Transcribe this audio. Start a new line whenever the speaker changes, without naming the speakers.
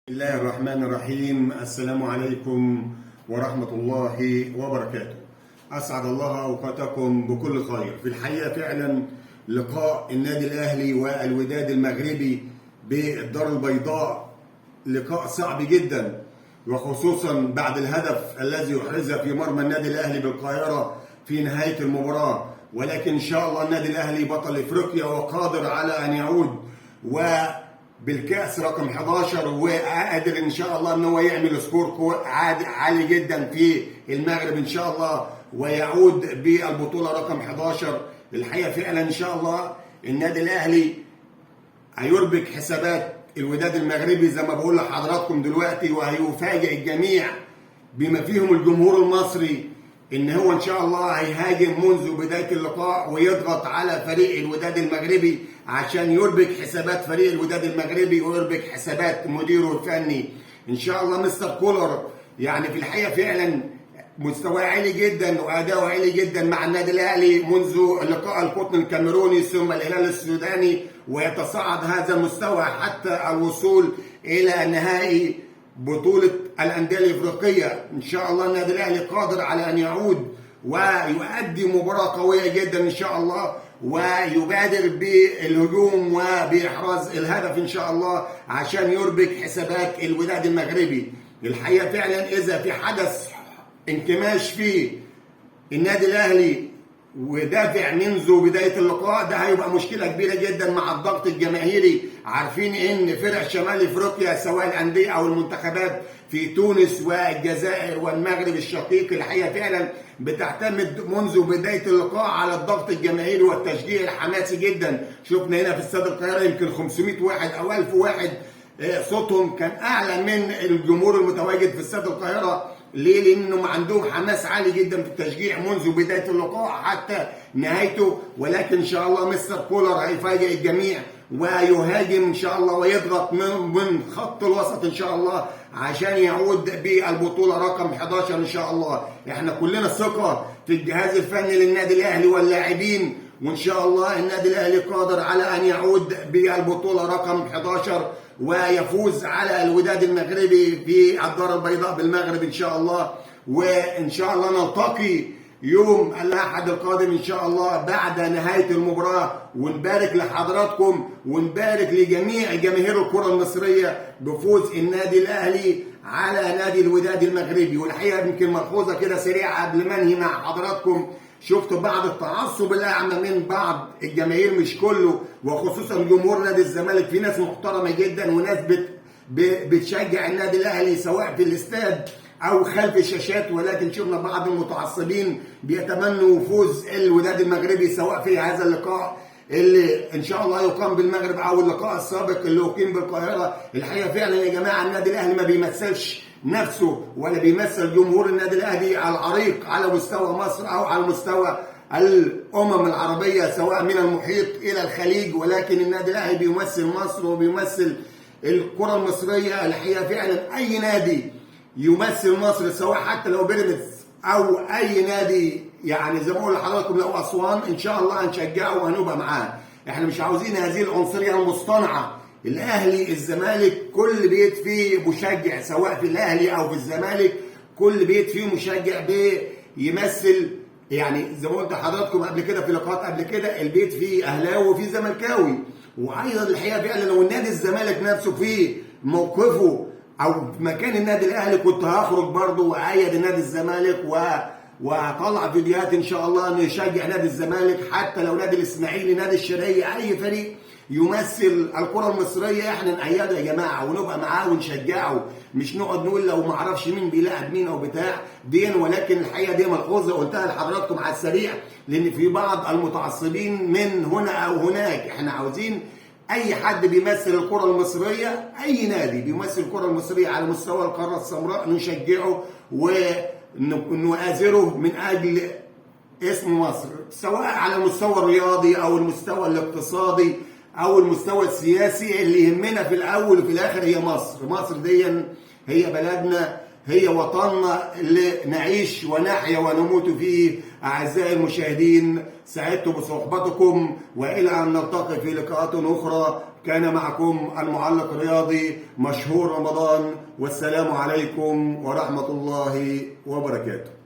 بسم الله الرحمن الرحيم. السلام عليكم ورحمة الله وبركاته. أسعد الله أوقاتكم بكل خير. في الحقيقة فعلا لقاء النادي الأهلي والوداد المغربي بالدار البيضاء لقاء صعب جدا، وخصوصا بعد الهدف الذي أحرز في مرمى النادي الأهلي بالقاهرة في نهاية المباراة. ولكن إن شاء الله النادي الأهلي بطل إفريقيا وقادر على أن يعود بالكأس رقم 11، وقادر ان شاء الله ان هو يعمل سكور عالي جدا في المغرب ان شاء الله ويعود بالبطوله رقم 11. الحقيقه فعلا ان شاء الله النادي الاهلي هيربك حسابات الوداد المغربي زي ما بقول لحضراتكم دلوقتي، وهيفاجئ الجميع بما فيهم الجمهور المصري ان هو ان شاء الله هيهاجم منذ بدايه اللقاء ويضغط على فريق الوداد المغربي عشان يربك حسابات فريق الوداد المغربي ويربك حسابات مديره الفني ان شاء الله مستر كولر. يعني في الحقيقه فعلا مستواه عالي جدا واداؤه عالي جدا مع النادي الاهلي منذ لقاء القطن الكاميروني ثم الهلال السوداني، ويتصاعد هذا المستوى حتى الوصول الى نهائي بطولة الأندية الإفريقية. إن شاء الله النادي الأهلي قادر على أن يعود ويؤدي مباراة قوية جدا إن شاء الله، ويبادر بالهجوم وبإحراز الهدف إن شاء الله عشان يربك حسابات الوداد المغربي. الحقيقة فعلا إذا في حدث انكماش في النادي الأهلي ودافع منذ بداية اللقاء، ده هيبقى مشكلة كبيرة جدا مع الضغط الجماهيري. عارفين ان فرق شمال افريقيا سواء الأندية او المنتخبات في تونس والجزائر والمغرب الشقيق الحقيقة فعلا بتعتمد منذ بداية اللقاء على الضغط الجماهيري والتشجيع الحماسي جدا. شفنا هنا في استاد القاهرة يمكن 500 واحد او 1000 واحد صوتهم كان اعلى من الجمهور المتواجد في استاد القاهرة. ليه؟ لانهم عندهم حماس عالي جدا في التشجيع منذ بدايه اللقاء حتى نهايته. ولكن ان شاء الله مستر كولر هيفاجئ الجميع ويهاجم ان شاء الله ويضغط من خط الوسط ان شاء الله عشان يعود بالبطوله رقم 11 ان شاء الله. احنا كلنا ثقه في الجهاز الفني للنادي الاهلي واللاعبين، وان شاء الله النادي الاهلي قادر على ان يعود بالبطوله رقم 11 ويفوز على الوداد المغربي في الدار البيضاء بالمغرب ان شاء الله. وان شاء الله نلتقي يوم الاحد القادم ان شاء الله بعد نهايه المباراه، ونبارك لحضراتكم ونبارك لجميع جماهير الكره المصريه بفوز النادي الاهلي على نادي الوداد المغربي. والحقيقه يمكن ملحوظه كده سريعه قبل ما انهي مع حضراتكم، شفت بعض التعصب الاعمى من بعض الجماهير مش كله، وخصوصا جمهور نادي الزمالك. في ناس محترمه جدا وناس بتشجع النادي الاهلي سواء في الاستاد او خلف الشاشات، ولكن شفنا بعض المتعصبين بيتمنوا فوز الوداد المغربي سواء في هذا اللقاء اللي ان شاء الله يقام بالمغرب او اللقاء السابق اللي اقيم بالقاهره. الحقيقه فعلا يا جماعه النادي الاهلي ما بيمثلش نفسه ولا بيمثل جمهور النادي الاهلي العريق على مستوى مصر او على مستوى الامم العربيه سواء من المحيط الى الخليج، ولكن النادي الاهلي بيمثل مصر وبيمثل الكره المصريه. الحقيقه فعلا اي نادي يمثل مصر سواء حتى لو بيراميدز او اي نادي، يعني زي ما بقول لحضراتكم لو اسوان ان شاء الله هنشجعه وهنبقى معاه. احنا مش عاوزين هذه العنصريه المصطنعه. الاهلي الزمالك كل بيت فيه مشجع سواء في الاهلي او في الزمالك، كل بيت فيه مشجع بيمثل. يعني زي ما قلت لحضراتكم قبل كده في لقاءات قبل كده البيت فيه اهلاوي وفيه زملكاوي. وايضا الحقيقه فعلا لو النادي الزمالك نفسه فيه موقفه او مكان النادي الاهلي كنت هخرج برضه وايد نادي الزمالك وهطلع فيديوهات ان شاء الله انه يشجع نادي الزمالك، حتى لو نادي الاسماعيلي نادي الشرقيه اي فريق يمثل الكره المصريه احنا نأيده يا جماعه ونبقى معاه ونشجعه، مش نقعد نقول لو ما اعرفش مين بيلاعب مين او بتاع دين. ولكن الحقيقه دي ملحوظه قلتها لحضراتكم على السريع لان في بعض المتعصبين من هنا او هناك. احنا عاوزين اي حد بيمثل الكره المصريه، اي نادي بيمثل الكره المصريه على مستوى القاره السمراء نشجعه ونؤازره من اجل اسم مصر، سواء على المستوى الرياضي او المستوى الاقتصادي او المستوى السياسي. اللي يهمنا في الاول وفي الاخر هي مصر. مصر دي هي بلدنا، هي وطننا اللي نعيش ونحيا ونموت فيه. أعزائي المشاهدين، سعدت بصحبتكم، وإلى أن نلتقي في لقاءات أخرى. كان معكم المعلق الرياضي مشهور رمضان، والسلام عليكم ورحمة الله وبركاته.